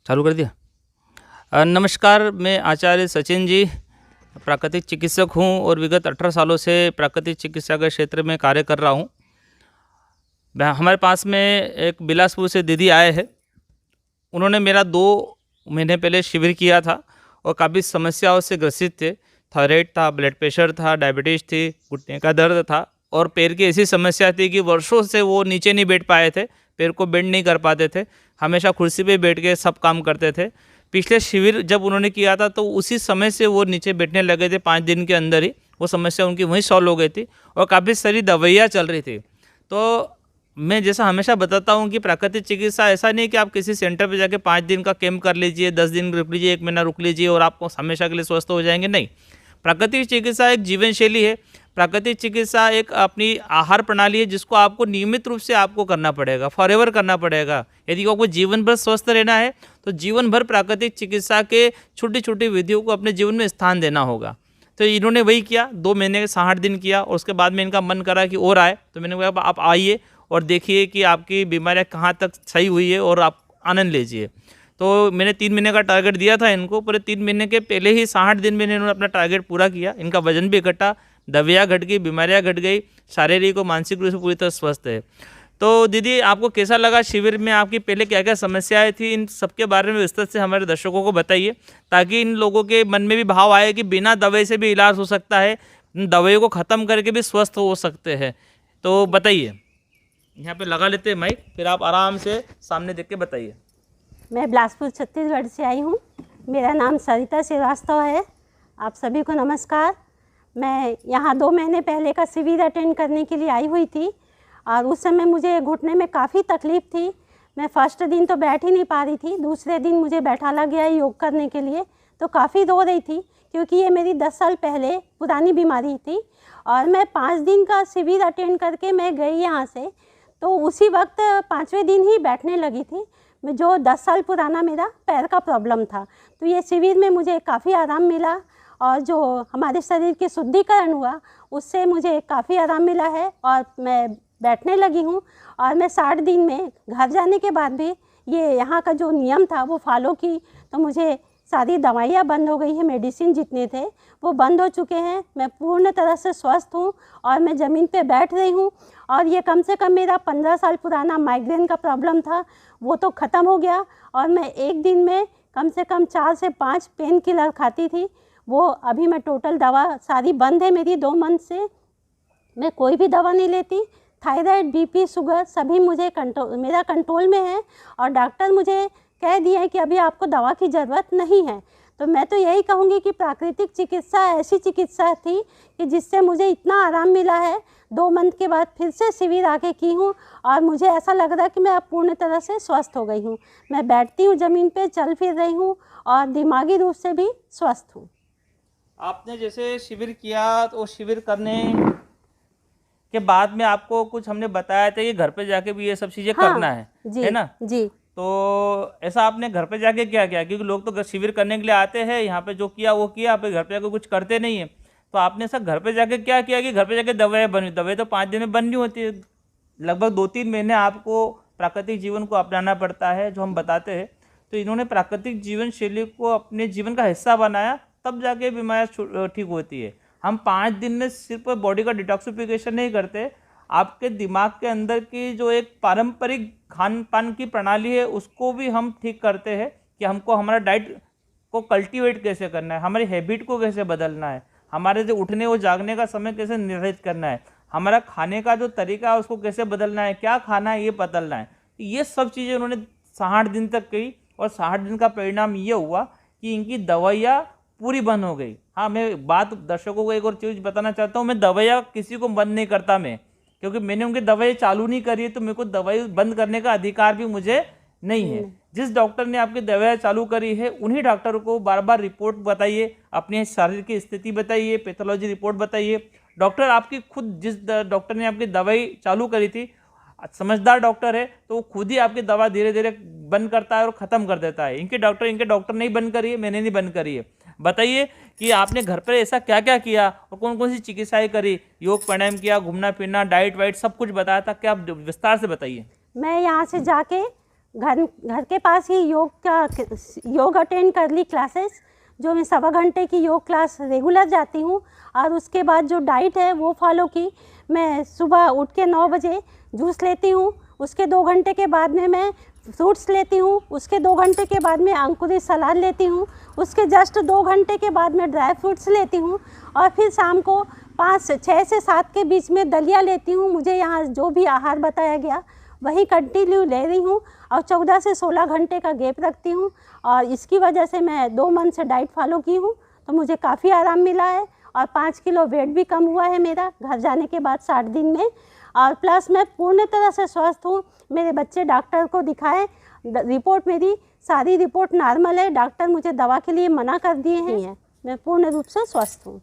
चालू कर दिया। नमस्कार, मैं आचार्य सचिन जी प्राकृतिक चिकित्सक हूं और विगत 18 सालों से प्राकृतिक चिकित्सा के क्षेत्र में कार्य कर रहा हूं। हमारे पास में एक बिलासपुर से दीदी आए हैं। उन्होंने मेरा 2 महीने पहले शिविर किया था और काफ़ी समस्याओं से ग्रसित थे। थायराइड था, ब्लड प्रेशर था, डायबिटीज़ थी, घुटने का दर्द था और पैर की ऐसी समस्या थी कि वर्षों से वो नीचे नहीं बैठ पाए थे, पैर को बेंड नहीं कर पाते थे, हमेशा कुर्सी पे बैठ के सब काम करते थे। पिछले शिविर जब उन्होंने किया था तो उसी समय से वो नीचे बैठने लगे थे। 5 दिन के अंदर ही वो समस्या उनकी वहीं सॉल्व हो गई थी और काफ़ी सारी दवाइयाँ चल रही थी। तो मैं जैसा हमेशा बताता हूँ कि प्राकृतिक चिकित्सा ऐसा नहीं कि आप किसी सेंटर पे जाके 5 दिन का कैंप कर लीजिए, 10 दिन रुक लीजिए, 1 महीना रुक लीजिए और आप हमेशा के लिए स्वस्थ हो जाएंगे। नहीं, प्राकृतिक चिकित्सा एक जीवन शैली है। प्राकृतिक चिकित्सा एक अपनी आहार प्रणाली है जिसको आपको नियमित रूप से आपको करना पड़ेगा, फॉरएवर करना पड़ेगा। यदि आपको जीवन भर स्वस्थ रहना है तो जीवन भर प्राकृतिक चिकित्सा के छोटी छोटी विधियों को अपने जीवन में स्थान देना होगा। तो इन्होंने वही किया, 2 महीने 60 दिन किया और उसके बाद में इनका मन करा कि और आए, तो मैंने कहा आप आइए और देखिए कि आपकी बीमारियाँ कहाँ तक सही हुई है और आप आनंद लीजिए। तो मैंने 3 महीने का टारगेट दिया था इनको, पूरे 3 महीने के पहले ही 60 दिन में इन्होंने अपना टारगेट पूरा किया। इनका वजन भी घटा, दवाइयाँ घट गई, बीमारियाँ घट गई, शारीरिक और मानसिक रूप से पूरी तरह स्वस्थ है। तो दीदी, आपको कैसा लगा शिविर में? आपकी पहले क्या क्या समस्याएं थी, इन सब के बारे में विस्तार से हमारे दर्शकों को बताइए, ताकि इन लोगों के मन में भी भाव आए कि बिना दवाई से भी इलाज हो सकता है, दवाइयों को ख़त्म करके भी स्वस्थ हो सकते हैं। तो बताइए। यहाँ पे लगा लेते हैं माइक, फिर आप आराम से सामने देख के बताइए। मैं बिलासपुर छत्तीसगढ़ से आई हूँ। मेरा नाम सरिता श्रीवास्तव है। आप सभी को नमस्कार। मैं यहाँ 2 महीने पहले का शिविर अटेंड करने के लिए आई हुई थी और उस समय मुझे घुटने में काफ़ी तकलीफ़ थी। मैं फर्स्ट दिन तो बैठ ही नहीं पा रही थी, दूसरे दिन मुझे बैठाला गया योग करने के लिए, तो काफ़ी रो रही थी क्योंकि ये मेरी 10 साल पहले पुरानी बीमारी थी। और मैं 5 दिन का शिविर अटेंड करके मैं गई यहाँ से, तो उसी वक्त 5वें दिन ही बैठने लगी थी। जो 10 साल पुराना मेरा पैर का प्रॉब्लम था, तो ये शिविर में मुझे काफ़ी आराम मिला और जो हमारे शरीर के शुद्धिकरण हुआ उससे मुझे काफ़ी आराम मिला है और मैं बैठने लगी हूँ। और मैं 60 दिन में घर जाने के बाद भी ये यहाँ का जो नियम था वो फॉलो की, तो मुझे सारी दवाइयाँ बंद हो गई है, मेडिसिन जितने थे वो बंद हो चुके हैं। मैं पूर्ण तरह से स्वस्थ हूँ और मैं ज़मीन पे बैठ रही हूँ। और ये कम से कम मेरा 15 साल पुराना माइग्रेन का प्रॉब्लम था, वो तो ख़त्म हो गया। और मैं एक दिन में कम से कम 4 से 5 पेन किलर खाती थी, वो अभी मैं टोटल दवा सारी बंद है मेरी 2 मंथ से। मैं कोई भी दवा नहीं लेती। थायराइड, बीपी, शुगर सभी मुझे मेरा कंट्रोल में है और डॉक्टर मुझे कह दिया है कि अभी आपको दवा की ज़रूरत नहीं है। तो मैं तो यही कहूँगी कि प्राकृतिक चिकित्सा ऐसी चिकित्सा थी कि जिससे मुझे इतना आराम मिला है। 2 मंथ के बाद फिर से शिविर आके की हूँ और मुझे ऐसा लग रहा है कि मैं अब पूर्ण तरह से स्वस्थ हो गई हूँ। मैं बैठती हूँ ज़मीन पे, चल फिर रही हूँ और दिमागी रूप से भी स्वस्थ हूँ। आपने जैसे शिविर किया तो शिविर करने के बाद में आपको कुछ हमने बताया था कि घर पे जाके भी ये सब चीज़ें करना है, जी, है ना? जी। तो ऐसा आपने घर पे जाके क्या किया? क्योंकि लोग तो शिविर करने के लिए आते हैं, यहाँ पे जो किया वो किया, आप घर पे जाके कुछ करते नहीं है। तो आपने ऐसा घर पे जाके क्या किया कि घर पे जाके दवाएं बनी? दवाई तो 5 दिन में बननी होती है, लगभग 2-3 महीने आपको प्राकृतिक जीवन को अपनाना पड़ता है, जो हम बताते हैं। तो इन्होंने प्राकृतिक जीवन शैली को अपने जीवन का हिस्सा बनाया, तब जाके बीमारियाँ ठीक होती है। हम 5 दिन में सिर्फ बॉडी का डिटॉक्सिफिकेशन नहीं करते, आपके दिमाग के अंदर की जो एक पारंपरिक खान पान की प्रणाली है उसको भी हम ठीक करते हैं कि हमको हमारा डाइट को कल्टीवेट कैसे करना है, हमारी हैबिट को कैसे बदलना है, हमारे जो उठने और जागने का समय कैसे निर्धारित करना है, हमारा खाने का जो तरीका है उसको कैसे बदलना है, क्या खाना है ये बदलना है। ये सब चीज़ें उन्होंने 60 दिन तक की और 60 दिन का परिणाम ये हुआ कि इनकी दवाइयाँ पूरी बंद हो गई। हाँ, मैं बात दर्शकों को एक और चीज़ बताना चाहता हूँ, मैं दवाइयाँ किसी को बंद नहीं करता मैं, क्योंकि मैंने उनकी दवाई चालू नहीं करी है तो मेरे को दवाई बंद करने का अधिकार भी मुझे नहीं है। जिस डॉक्टर ने आपकी दवाई चालू करी है उन्हीं डॉक्टर को बार बार रिपोर्ट बताइए, अपने शरीर की स्थिति बताइए, पैथोलॉजी रिपोर्ट बताइए। डॉक्टर आपकी खुद, जिस डॉक्टर ने आपकी दवाई चालू करी थी, समझदार डॉक्टर है तो वो खुद ही आपकी दवा धीरे धीरे बंद करता है और ख़त्म कर देता है। इनके डॉक्टर नहीं बंद करी है, मैंने नहीं बंद करी है। बताइए कि आपने घर पर ऐसा क्या क्या किया और कौन कौन सी चिकित्साएं करी? योग प्राणायाम किया, घूमना फिरना, डाइट वाइट सब कुछ बताया था, क्या आप विस्तार से बताइए। मैं यहाँ से जाके घर के पास ही योग अटेंड कर ली क्लासेस, जो मैं 1.25 घंटे की योग क्लास रेगुलर जाती हूँ। और उसके बाद जो डाइट है वो फॉलो की। मैं सुबह उठ के 9 बजे जूस लेती हूँ, उसके 2 घंटे के बाद में मैं फ्रूट्स लेती हूँ, उसके 2 घंटे के बाद में अंकुरित सलाद लेती हूँ, उसके जस्ट 2 घंटे के बाद में ड्राई फ्रूट्स लेती हूँ, और फिर शाम को 6 से 7 के बीच में दलिया लेती हूँ। मुझे यहाँ जो भी आहार बताया गया वही कंटिन्यू ले रही हूँ, और 14 से 16 घंटे का गैप रखती हूँ। और इसकी वजह से मैं 2 मंथ से डाइट फॉलो की हूँ, तो मुझे काफ़ी आराम मिला है, और 5 किलो वेट भी कम हुआ है मेरा घर जाने के बाद 60 दिन में। और प्लस मैं पूर्ण तरह से स्वस्थ हूँ। मेरे बच्चे डॉक्टर को दिखाए, रिपोर्ट मेरी सारी रिपोर्ट नॉर्मल है, डॉक्टर मुझे दवा के लिए मना कर दिए हैं। मैं पूर्ण रूप से स्वस्थ हूँ।